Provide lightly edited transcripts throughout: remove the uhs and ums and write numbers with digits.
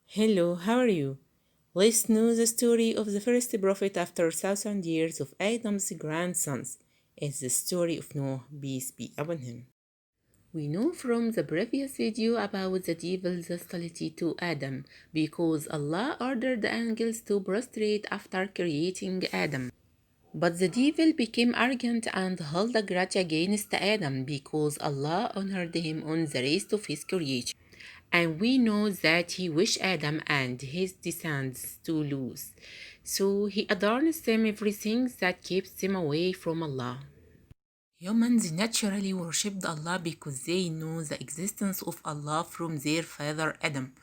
Hello, how are you? Let's know the story of the first prophet after 1,000 years of Adam's grandsons. It's the story of Noah, peace be upon him. We know from the previous video about the devil's hostility to Adam because Allah ordered the angels to prostrate after creating Adam. But the devil became arrogant and held a grudge against Adam because Allah honored him on the rest of his creation. And we know that he wished Adam and his descendants to lose. So he adorns them everything that keeps them away from Allah. Humans naturally worshipped Allah because they know the existence of Allah from their father Adam,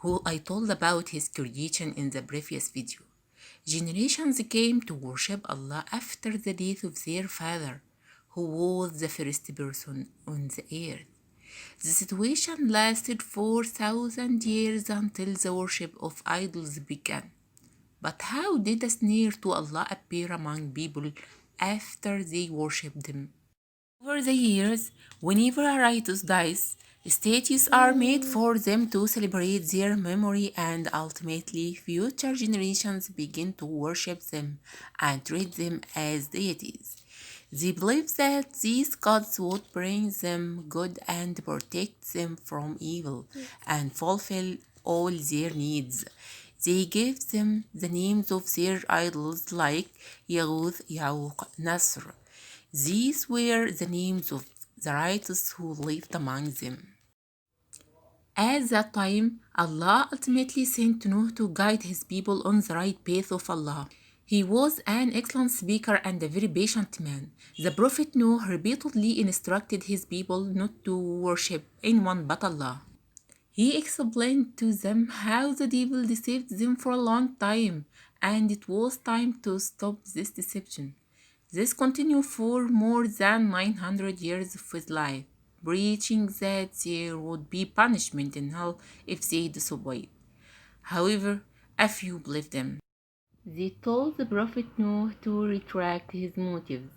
who I told about his creation in the previous video. Generations came to worship Allah after the death of their father, who was the first person on the earth. The situation lasted 4,000 years until the worship of idols began. But how did a snare to Allah appear among people after they worshipped him? Over the years, whenever a righteous dies, statues are made for them to celebrate their memory, and ultimately future generations begin to worship them and treat them as deities. They believe that these gods would bring them good and protect them from evil and fulfill all their needs. They gave them the names of their idols like Yahud, Ya'uq, Nasr. These were the names of the righteous who lived among them. At that time, Allah ultimately sent Noah to guide his people on the right path of Allah. He was an excellent speaker and a very patient man. The Prophet Noah repeatedly instructed his people not to worship anyone but Allah. He explained to them how the devil deceived them for a long time, and it was time to stop this deception. This continued for more than 900 years of his life, preaching that there would be punishment in hell if they disobeyed. However, a few believed him. They told the Prophet Noah to retract his motives.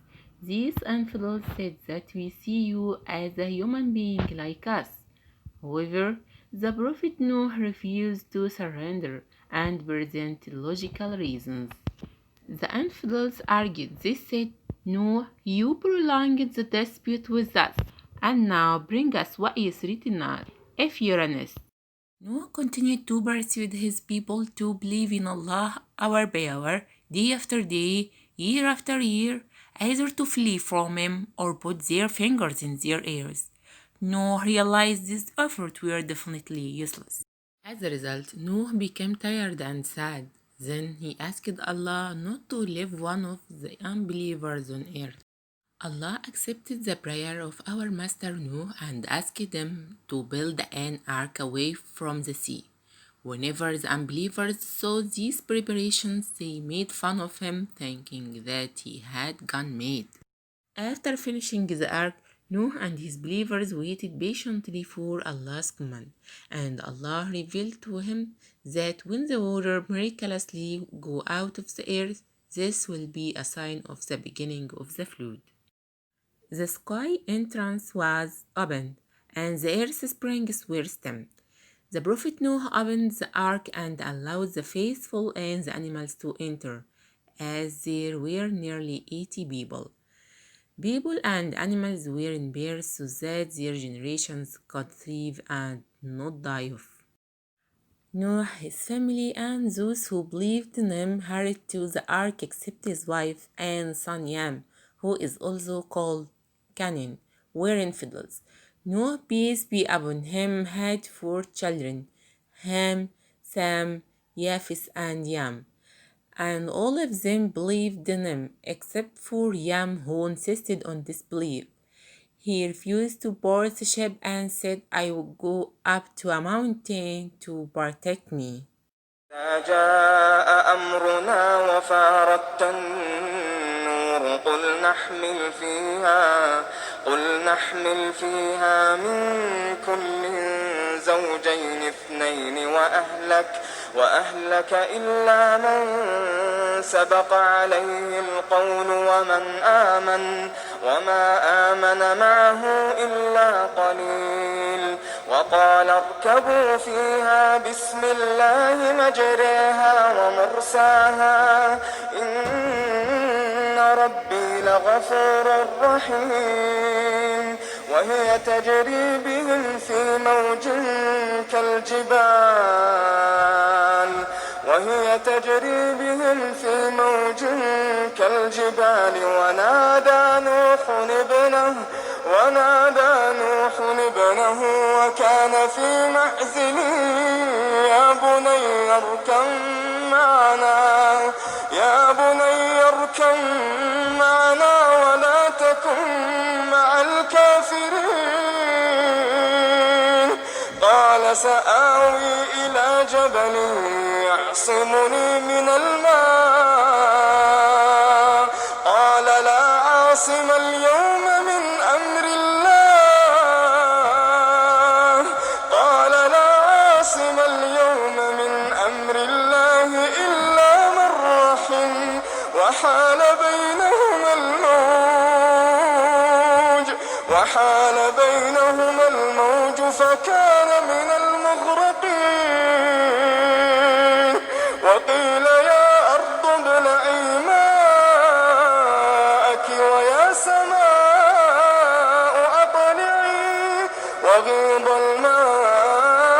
These infidels said that we see you as a human being like us. However, the Prophet Noah refused to surrender and present logical reasons. The infidels argued. They said, "No, you prolonged the dispute with us, and now bring us what is written out, if you're honest." Noah continued to persuade his people to believe in Allah hour by hour, day after day, year after year, either to flee from him or put their fingers in their ears. Noah realized this effort were definitely useless. As a result, Noah became tired and sad. Then he asked Allah not to leave one of the unbelievers on earth. Allah accepted the prayer of our master Noah and asked him to build an ark away from the sea. Whenever the unbelievers saw these preparations, they made fun of him, thinking that he had gone mad. After finishing the ark, Noah and his believers waited patiently for Allah's command, and Allah revealed to him that when the water miraculously go out of the earth, this will be a sign of the beginning of the flood. The sky entrance was opened, and the earth springs were stemmed. The Prophet Noah opened the ark and allowed the faithful and the animals to enter, as there were nearly 80 people. People and animals were in pairs so that their generations could thrive and not die off. Noah, his family, and those who believed in him hurried to the ark except his wife and son Yam, who is also called Canaan, were infidels. Noah, peace be upon him, had 4 children, Ham, Sam, Japheth, and Yam, and all of them believed in him, except for Yam, who insisted on disbelief. He refused to board the ship and said, "I will go up to a mountain to protect me." إذا جاء أمرنا وفارت النور قل نحمل فيها من كل زوجين اثنين وأهلك إلا من سبق عليه القول وما آمن معه إلا قليل وقال اركبوا فيها بسم الله مجريها ومرساها إن ربي لغفور رحيم وهي تجري بهم في موج كالجبال ونادى نوح ابنه وكان في معزل يا بني اركب معنا ولا تكن مع الكافرين قال سآوي إلى جبل يعصمني من الماء قال لا عاصم اليوم من أمر الله إلا من رحم وحال بينهما الموج فكان من المغرقين وقيل يا أرض ابلعي ماءك ويا سماء أقلعي وغيض الماء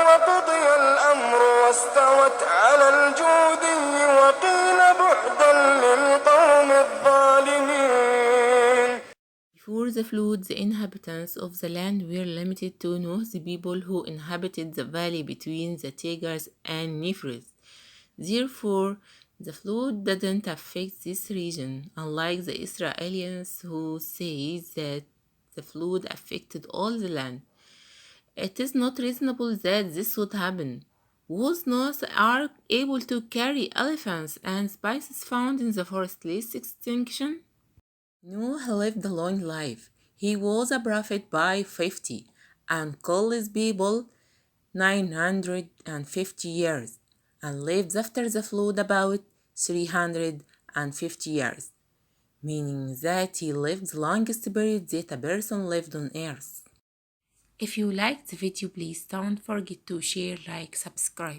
وقضي الأمر واستوت على الجودي وقيل بعدا للقوم الظالمين. Before the flood, the inhabitants of the land were limited to Noah's people who inhabited the valley between the Tigris and Euphrates. Therefore, the flood didn't affect this region, unlike the Israelis who say that the flood affected all the land. It is not reasonable that this would happen. Was Noah's ark able to carry elephants and spices found in the forest less extinction? Noah lived a long life. He was a prophet by 50 and called his people 950 years and lived after the flood about 350 years, meaning that he lived the longest period that a person lived on earth. If you liked the video, please don't forget to share, like, subscribe.